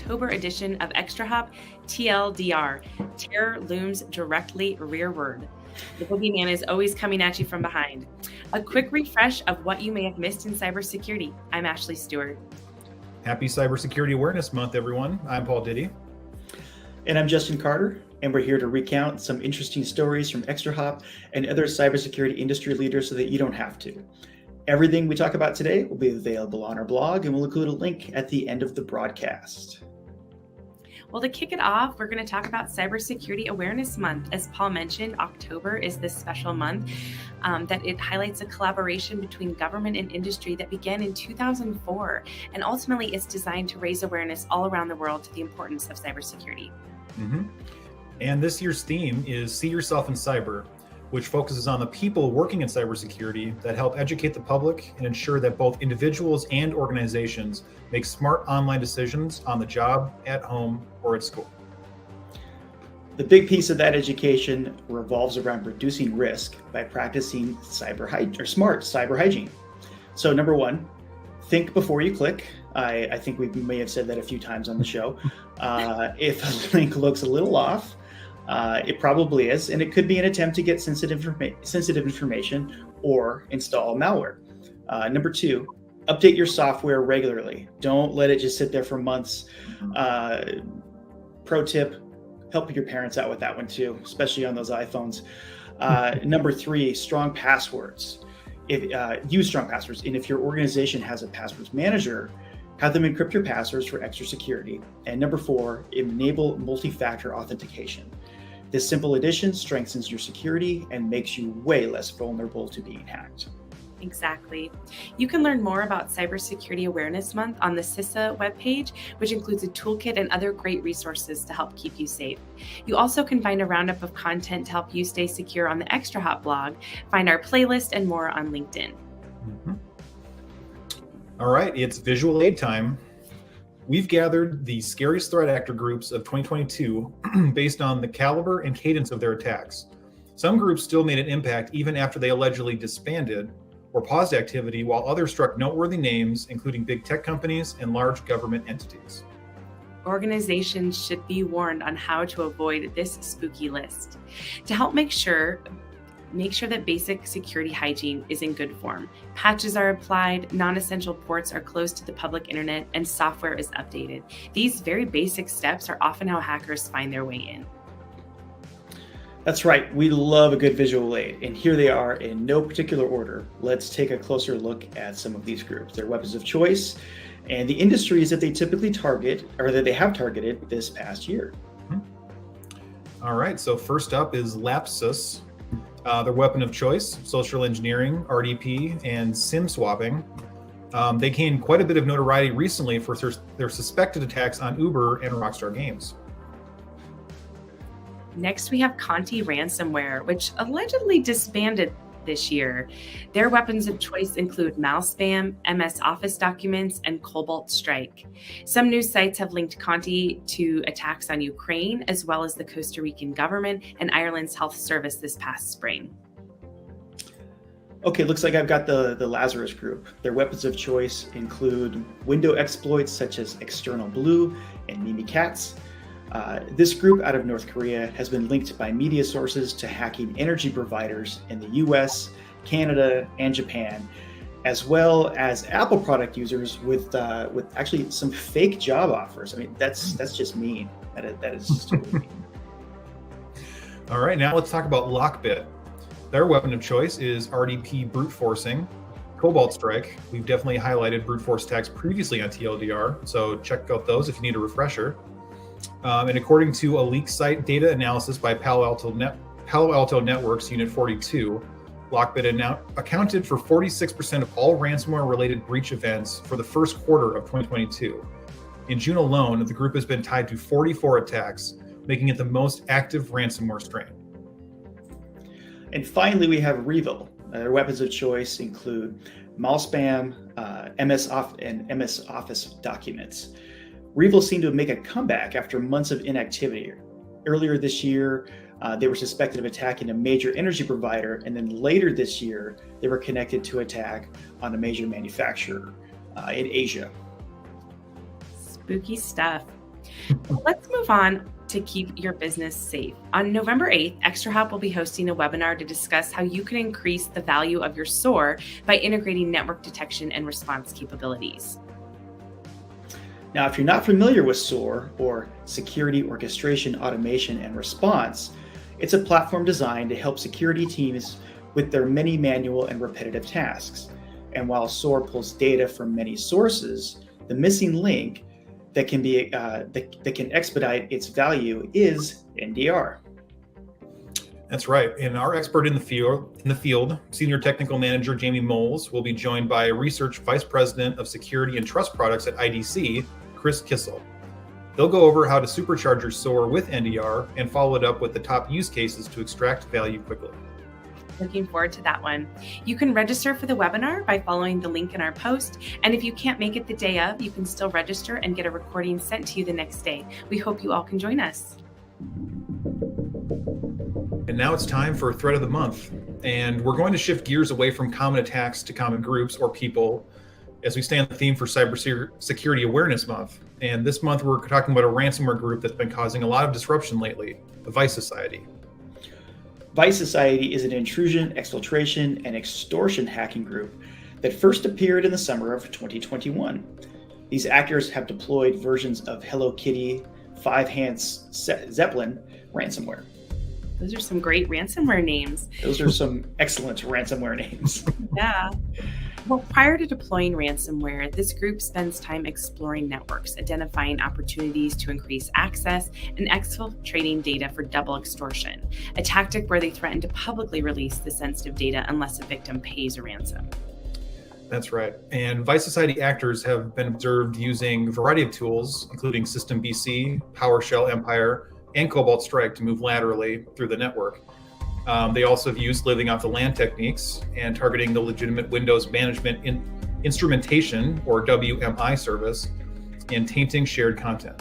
October edition of ExtraHop TL. Terror looms directly rearward. The boogeyman is always coming at you from behind. A quick refresh of what you may have missed in cybersecurity. I'm Ashley Stewart. Happy Cybersecurity Awareness Month, everyone. I'm Paul Diddy. And I'm Justin Carter, and we're here to recount some interesting stories from ExtraHop and other cybersecurity industry leaders so that you don't have to. Everything we talk about today will be available on our blog, and we'll include a link at the end of the broadcast. Well, to kick it off, we're going to talk about Cybersecurity Awareness Month. As Paul mentioned, October is this special month that it highlights a collaboration between government and industry that began in 2004, and ultimately it's designed to raise awareness all around the world to the importance of cybersecurity. And this year's theme is See Yourself in Cyber, which focuses on the people working in cybersecurity that help educate the public and ensure that both individuals and organizations make smart online decisions on the job, at home, or at school. The big piece of that education revolves around reducing risk by practicing smart cyber hygiene. So number one, think before you click. I think we may have said that a few times on the show. If a link looks a little off, it probably is, and it could be an attempt to get sensitive information or install malware. Number two, update your software regularly. Don't let it just sit there for months. Pro tip, help your parents out with that one too, especially on those iPhones. Number three, strong passwords. Use strong passwords, and if your organization has a passwords manager, have them encrypt your passwords for extra security. And number four, enable multi-factor authentication. This simple addition strengthens your security and makes you way less vulnerable to being hacked. Exactly. You can learn more about Cybersecurity Awareness Month on the CISA webpage, which includes a toolkit and other great resources to help keep you safe. You also can find a roundup of content to help you stay secure on the ExtraHop blog, find our playlist, and more on LinkedIn. All right, it's visual aid time. We've gathered the scariest threat actor groups of 2022 based on the caliber and cadence of their attacks. Some groups still made an impact even after they allegedly disbanded or paused activity, while others struck noteworthy names, including big tech companies and large government entities. Organizations should be warned on how to avoid this spooky list. To help make sure that basic security hygiene is in good form. Patches are applied, non-essential ports are closed to the public internet, and software is updated. These very basic steps are often how hackers find their way in. That's right, we love a good visual aid, and here they are in no particular order. Let's take a closer look at some of these groups, their weapons of choice, and the industries that they typically target, or that they have targeted this past year. All right, so first up is Lapsus. Their weapon of choice, social engineering, RDP, and SIM swapping. They gained quite a bit of notoriety recently for their suspected attacks on Uber and Rockstar Games. Next, we have Conti Ransomware, which allegedly disbanded this year. Their weapons of choice include malspam, MS Office documents, and Cobalt Strike. Some news sites have linked Conti to attacks on Ukraine, as well as the Costa Rican government and Ireland's health service this past spring. Okay, looks like I've got the Lazarus group. Their weapons of choice include window exploits such as External Blue and Mimikatz. This group out of North Korea has been linked by media sources to hacking energy providers in the US, Canada, and Japan, as well as Apple product users with actually some fake job offers. I mean, that's just mean. That is just totally mean. All right, now let's talk about Lockbit. Their weapon of choice is RDP brute forcing, Cobalt Strike. We've definitely highlighted brute force attacks previously on TLDR, so check out those if you need a refresher. And according to a leak site data analysis by Palo Alto Networks Unit 42, Lockbit accounted for 46% of all ransomware-related breach events for the first quarter of 2022. In June alone, the group has been tied to 44 attacks, making it the most active ransomware strain. And finally, we have Revil. Their weapons of choice include malspam, MS Office documents. Revil seemed to make a comeback after months of inactivity. Earlier this year, they were suspected of attacking a major energy provider, and then later this year, they were connected to attack on a major manufacturer in Asia. Spooky stuff. Let's move on to keep your business safe. On November 8th, ExtraHop will be hosting a webinar to discuss how you can increase the value of your SOAR by integrating network detection and response capabilities. Now, if you're not familiar with SOAR, or Security Orchestration, Automation, and Response, it's a platform designed to help security teams with their many manual and repetitive tasks. And while SOAR pulls data from many sources, the missing link that can expedite its value is NDR. That's right. And our expert in the field, Senior Technical Manager Jamie Moles, will be joined by Research Vice President of Security and Trust Products at IDC, Chris Kissel. They'll go over how to supercharge your SOAR with NDR and follow it up with the top use cases to extract value quickly. Looking forward to that one. You can register for the webinar by following the link in our post. And if you can't make it the day of, you can still register and get a recording sent to you the next day. We hope you all can join us. And now it's time for Threat of the Month. And we're going to shift gears away from common attacks to common groups or people as we stay on the theme for Cybersecurity Awareness Month. And this month we're talking about a ransomware group that's been causing a lot of disruption lately, the Vice Society. Vice Society is an intrusion, exfiltration, and extortion hacking group that first appeared in the summer of 2021. These actors have deployed versions of Hello Kitty, Five Hands Zeppelin ransomware. Those are some great ransomware names. Those are some excellent ransomware names. Yeah. Well, prior to deploying ransomware, this group spends time exploring networks, identifying opportunities to increase access, and exfiltrating data for double extortion, a tactic where they threaten to publicly release the sensitive data unless a victim pays a ransom. That's right. And Vice Society actors have been observed using a variety of tools, including System BC, PowerShell Empire, and Cobalt Strike to move laterally through the network. They also have used living off the land techniques and targeting the legitimate Windows Management Instrumentation, or WMI service, and tainting shared content.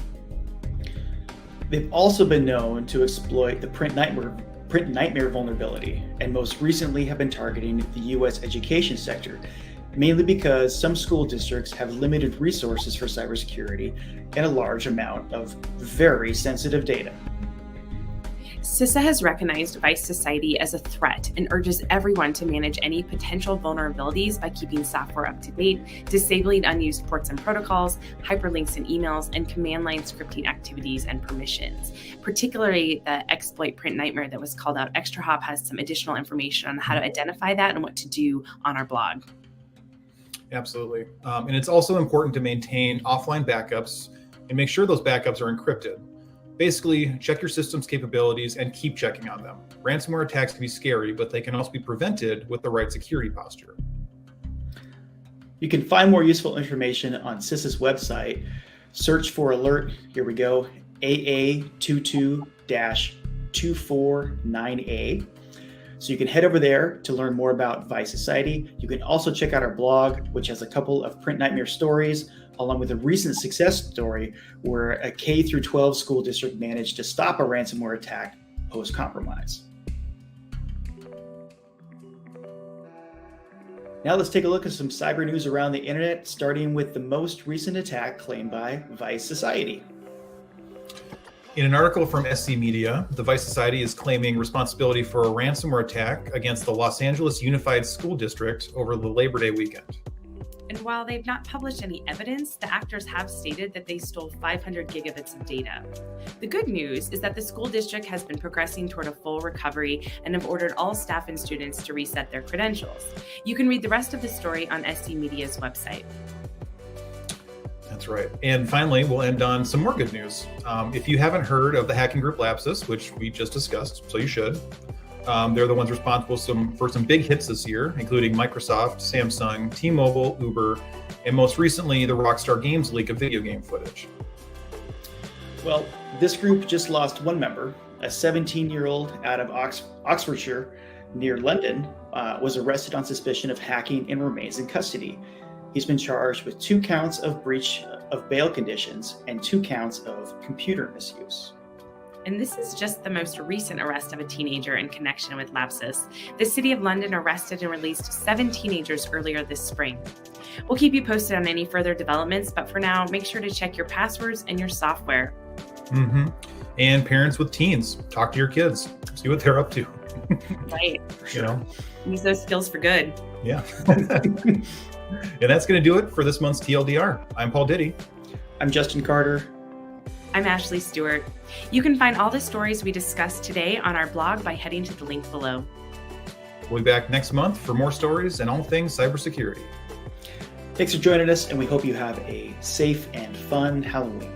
They've also been known to exploit the print nightmare vulnerability, and most recently have been targeting the U.S. education sector, mainly because some school districts have limited resources for cybersecurity and a large amount of very sensitive data. CISA has recognized Vice Society as a threat and urges everyone to manage any potential vulnerabilities by keeping software up to date, disabling unused ports and protocols, hyperlinks in emails, and command line scripting activities and permissions. Particularly the exploit print nightmare that was called out, ExtraHop has some additional information on how to identify that and what to do on our blog. Absolutely. And it's also important to maintain offline backups and make sure those backups are encrypted. Basically, check your system's capabilities and keep checking on them. Ransomware attacks can be scary, but they can also be prevented with the right security posture. You can find more useful information on CISA's website. Search for alert, here we go, AA22-249A. So you can head over there to learn more about Vice Society. You can also check out our blog, which has a couple of print nightmare stories, along with a recent success story where a K-12 school district managed to stop a ransomware attack post-compromise. Now let's take a look at some cyber news around the internet, starting with the most recent attack claimed by Vice Society. In an article from SC Media, the Vice Society is claiming responsibility for a ransomware attack against the Los Angeles Unified School District over the Labor Day weekend. And while they've not published any evidence, the actors have stated that they stole 500 gigabits of data. The good news is that the school district has been progressing toward a full recovery and have ordered all staff and students to reset their credentials. You can read the rest of the story on SC Media's website. That's right. And finally, we'll end on some more good news. If you haven't heard of the hacking group Lapsus, which we just discussed, so you should, they're the ones responsible for some big hits this year, including Microsoft, Samsung, T-Mobile, Uber, and most recently, the Rockstar Games leak of video game footage. Well, this group just lost one member. A 17-year-old out of Oxfordshire near London was arrested on suspicion of hacking and remains in custody. He's been charged with 2 counts of breach of bail conditions and 2 counts of computer misuse. And this is just the most recent arrest of a teenager in connection with Lapsus. The City of London arrested and released 7 teenagers earlier this spring. We'll keep you posted on any further developments, but for now, make sure to check your passwords and your software. Mm-hmm. And parents with teens, talk to your kids, see what they're up to. Right. You know, use those skills for good. Yeah. And that's going to do it for this month's TLDR. I'm Paul Diddy. I'm Justin Carter. I'm Ashley Stewart. You can find all the stories we discussed today on our blog by heading to the link below. We'll be back next month for more stories and all things cybersecurity. Thanks for joining us, and we hope you have a safe and fun Halloween.